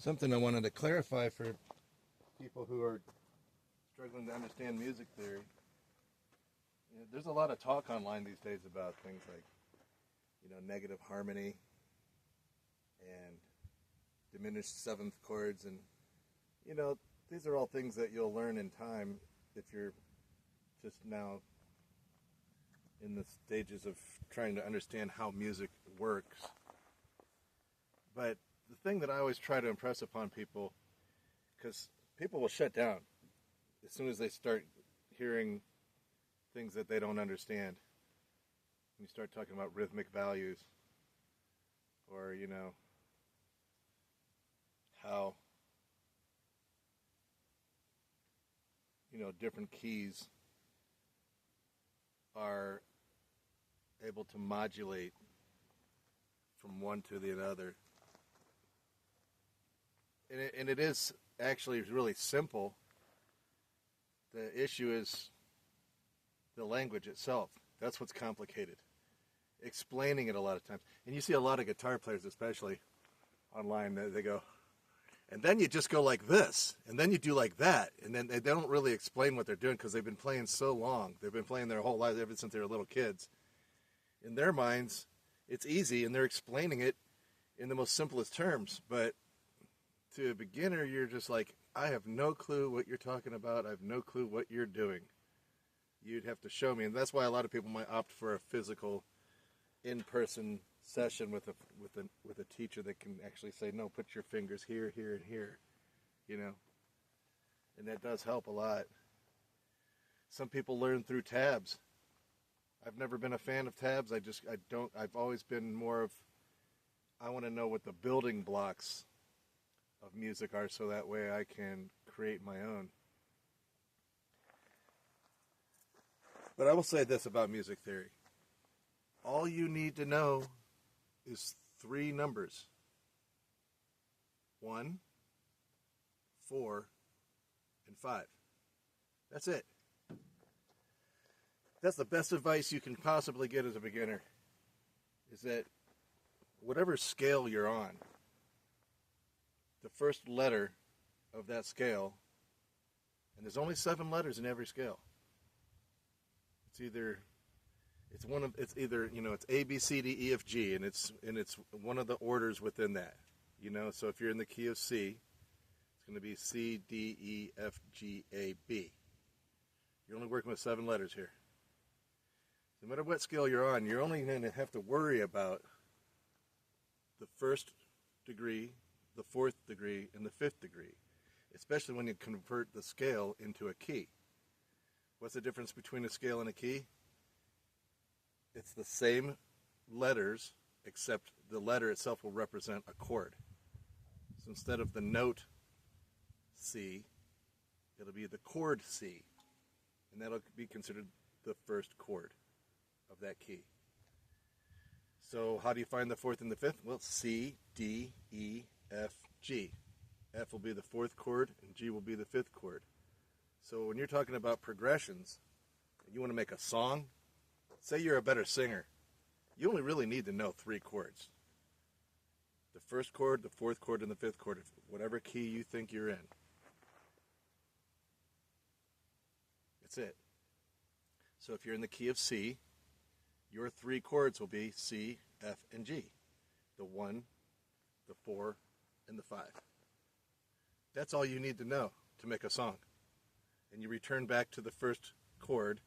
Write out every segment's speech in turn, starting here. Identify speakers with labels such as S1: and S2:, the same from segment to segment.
S1: something I wanted to clarify for people who are struggling to understand music theory. You know, there's a lot of talk online these days about things like, negative harmony and diminished seventh chords, and these are all things that you'll learn in time if you're just now in the stages of trying to understand how music works. But the thing that I always try to impress upon people, because people will shut down as soon as they start hearing things that they don't understand. When you start talking about rhythmic values, or, how, different keys are able to modulate from one to the other. And it is actually really simple. The issue is the language itself. That's what's complicated. Explaining it a lot of times. And you see a lot of guitar players, especially online, they go, and then you just go like this, and then you do like that, and then they don't really explain what they're doing because they've been playing so long. They've been playing their whole lives ever since they were little kids. In their minds, it's easy, and they're explaining it in the most simplest terms. But to a beginner, you're just like, I have no clue what you're talking about. I have no clue what you're doing. You'd have to show me, and that's why a lot of people might opt for a physical, in-person session with a teacher that can actually say, no, put your fingers here, here, and here, and that does help a lot. Some people learn through tabs. I've never been a fan of tabs. I've always been more of, I want to know what the building blocks of music are so that way I can create my own. But I will say this about music theory. All you need to know is 3 numbers. 1, 4, and 5. That's it. That's the best advice you can possibly get as a beginner. Is that whatever scale you're on, the first letter of that scale, and there's only 7 letters in every scale. It's either A, B, C, D, E, F, G, and it's one of the orders within that. So if you're in the key of C, it's going to be C, D, E, F, G, A, B. You're only working with 7 letters here. No matter what scale you're on, you're only going to have to worry about the 1st degree, the 4th degree, and the 5th degree, especially when you convert the scale into a key. What's the difference between a scale and a key? It's the same letters, except the letter itself will represent a chord. So instead of the note C, it'll be the chord C, and that'll be considered the 1st chord of that key. So how do you find the 4th and the 5th? Well, C, D, E, F, G. F will be the 4th chord, and G will be the 5th chord. So when you're talking about progressions, and you want to make a song, say you're a better singer, you only really need to know 3 chords. The 1st chord, the 4th chord, and the 5th chord, whatever key you think you're in. That's it. So if you're in the key of C, your 3 chords will be C, F, and G. The 1, the 4, and the 5. That's all you need to know to make a song. And you return back to the 1st chord.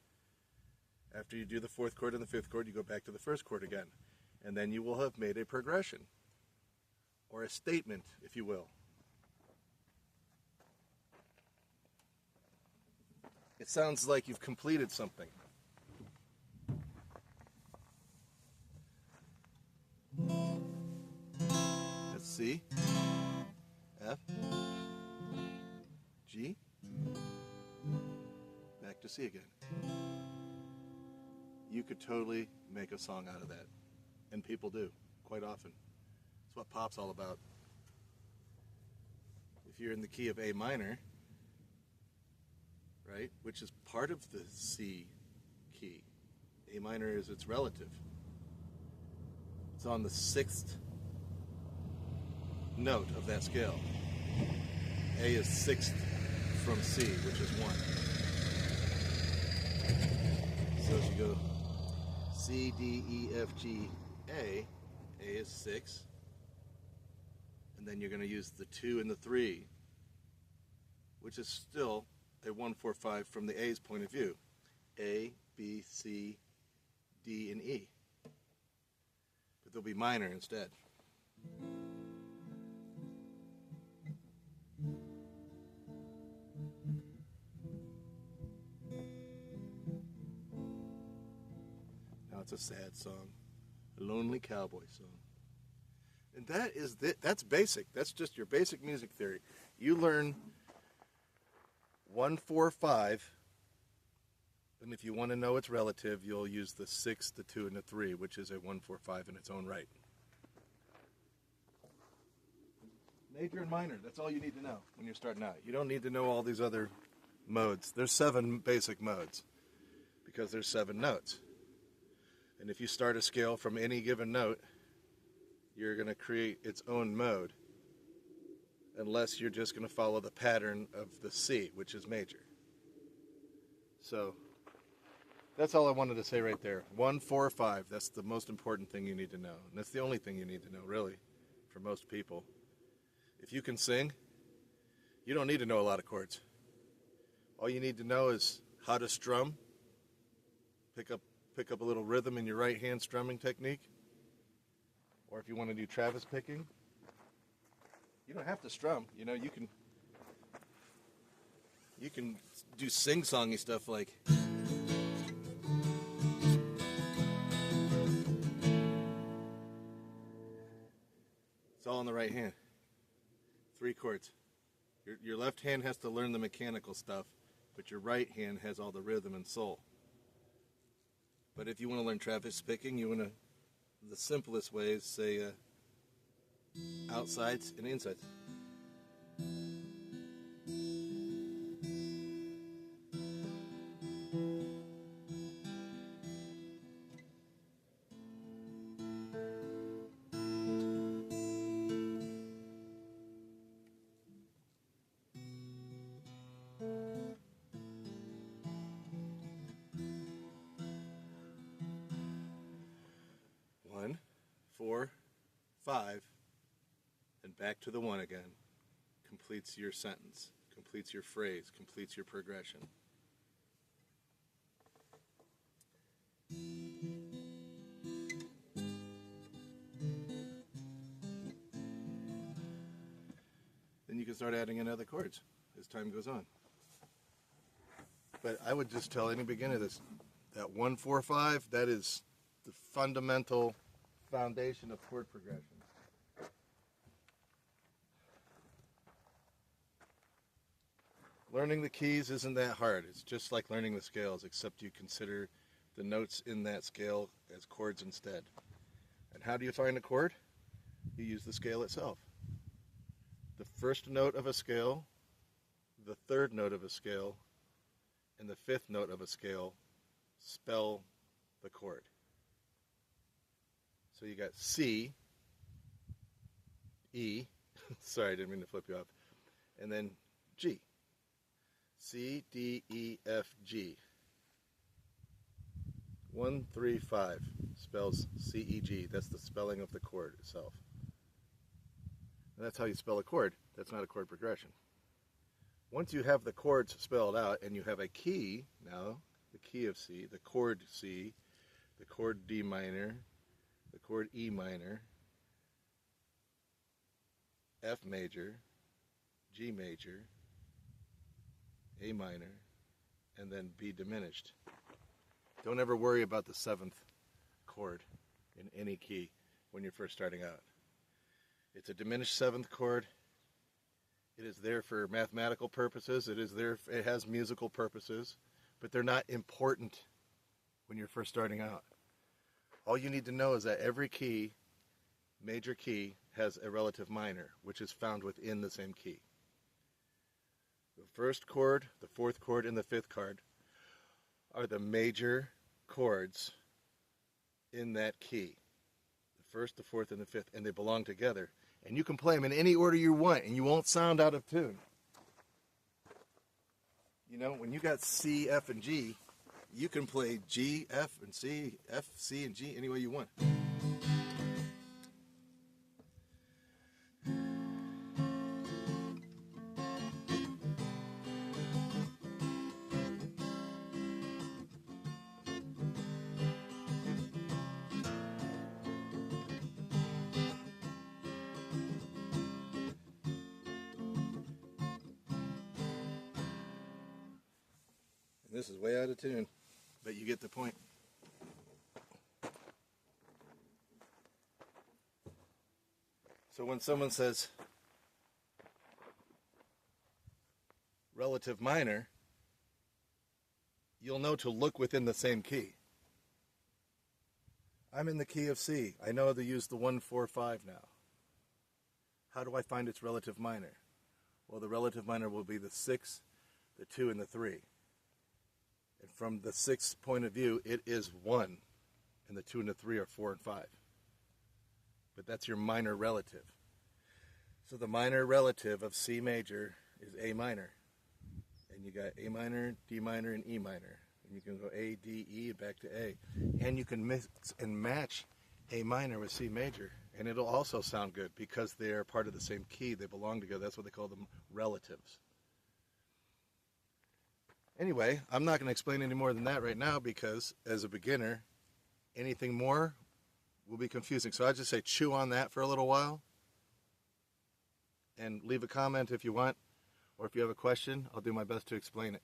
S1: After you do the 4th chord and the 5th chord, you go back to the 1st chord again. And then you will have made a progression. Or a statement, if you will. It sounds like you've completed something. That's C, F, G, back to C again. You could totally make a song out of that. And people do, quite often. It's what pop's all about. If you're in the key of A minor, right, which is part of the C key. A minor is its relative. It's on the 6th note of that scale. A is sixth from C, which is 1. So as you go C, D, E, F, G, A is 6. And then you're going to use the 2 and the 3, which is still a 1, 4, 5 from the A's point of view. A, B, C, D, and E. But they'll be minor instead. Now it's a sad song, a lonely cowboy song. And that's basic. That's just your basic music theory. You learn 1, 4, 5, and if you want to know its relative, you'll use the 6, the 2, and the 3, which is a 1, 4, 5 in its own right. Major and minor, that's all you need to know when you're starting out. You don't need to know all these other modes. There's 7 basic modes because there's 7 notes. And if you start a scale from any given note, you're going to create its own mode unless you're just going to follow the pattern of the C, which is major. So that's all I wanted to say right there. 1, 4, 5, that's the most important thing you need to know. And that's the only thing you need to know, really, for most people. If you can sing, you don't need to know a lot of chords. All you need to know is how to strum, pick up a little rhythm in your right hand strumming technique. Or if you want to do Travis picking, you don't have to strum. You know, you can do sing-songy stuff like. It's all in the right hand. 3 chords. Your left hand has to learn the mechanical stuff, but your right hand has all the rhythm and soul. But if you want to learn Travis picking, you want to. The simplest way is say outsides and insides. One, 4, 5, and back to the 1 again. Completes your sentence, completes your phrase, completes your progression. Then you can start adding in other chords as time goes on. But I would just tell any beginner this, that 1, 4, 5, that is the fundamental foundation of chord progression. Learning the keys isn't that hard. It's just like learning the scales, except you consider the notes in that scale as chords instead. And how do you find a chord? You use the scale itself. The first note of a scale, the third note of a scale, and the fifth note of a scale spell the chord. So you got C, E, sorry, I didn't mean to flip you off, and then G. C, D, E, F, G. 1, 3, 5 spells C, E, G. That's the spelling of the chord itself. And that's how you spell a chord. That's not a chord progression. Once you have the chords spelled out and you have a key, now the key of C, the chord C, the chord D minor, the chord E minor, F major, G major, A minor, and then B diminished. Don't ever worry about the 7th chord in any key when you're first starting out. It's a diminished 7th chord. It is there for mathematical purposes. It has musical purposes, but they're not important when you're first starting out. All you need to know is that every key, major key, has a relative minor, which is found within the same key. The first chord, the 4th chord, and the 5th chord are the major chords in that key. The 1st, the 4th, and the 5th, and they belong together. And you can play them in any order you want, and you won't sound out of tune. You know, when you got C, F, and G, you can play G, F, and C, F, C, and G any way you want. This is way out of tune, but you get the point. So when someone says relative minor, you'll know to look within the same key. I'm in the key of C. I know to use the 1, 4, 5 now. How do I find its relative minor? Well, the relative minor will be the 6, the 2, and the 3. And from the 6 point of view, it is 1, and the 2 and the 3 are 4 and 5. But that's your minor relative. So the minor relative of C major is A minor. And you got A minor, D minor, and E minor. And you can go A, D, E, and back to A. And you can mix and match A minor with C major. And it'll also sound good because they're part of the same key. They belong together. That's what they call them, relatives. Anyway, I'm not going to explain any more than that right now because as a beginner, anything more will be confusing. So I'll just say chew on that for a little while and leave a comment if you want, or if you have a question, I'll do my best to explain it.